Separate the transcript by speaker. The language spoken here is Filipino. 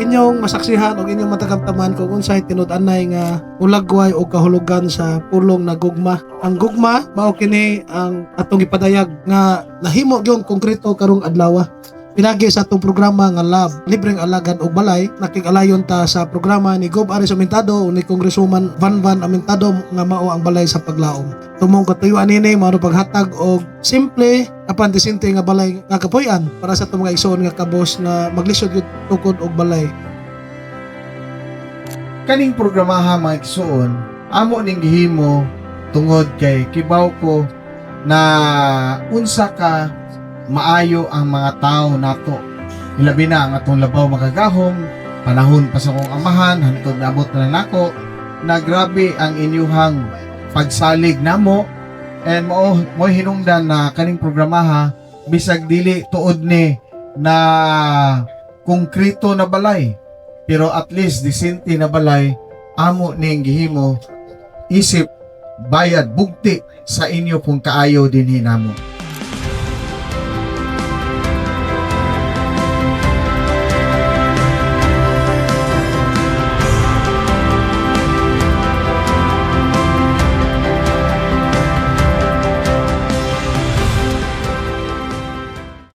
Speaker 1: inyong masaksihan o inyong matagamtaman kung unsay tinud-anay nga ulagway o kahulugan sa pulong na gugma. Ang gugma mao kini ang atong ipadayag nga nahimo gyud konkreto karong adlaw. Pinagi sa atong programa nga Love, libreng alagad og balay, nakig-alayon ta sa programa ni Gob Aris Amintado o ni Congresswoman Van Amintado nga mao ang balay sa paglaom. Tumong katuyuan nini mao paghatag og simple apan disente nga balay nga kapuy-an para sa itong mga igsoon nga kabos nga maglisod gyud tukod og balay.
Speaker 2: Kaning programaha mga igsoon, amo ning gihimo tungod kay kibaw ko na unsa ka maayo ang mga tao nato. Ilabi na ang atong labaw magagahom, panahon pa sa kong amahan, hantod naabot na nako, na grabe ang inyuhang pagsalig namo, and mo hinungdan na kaning programaha, bisag dili tuod ni na konkreto na balay, pero at least disente na balay, amo ning gihimo, isip, bayad, bugti sa inyo kung kaayo din hinamo.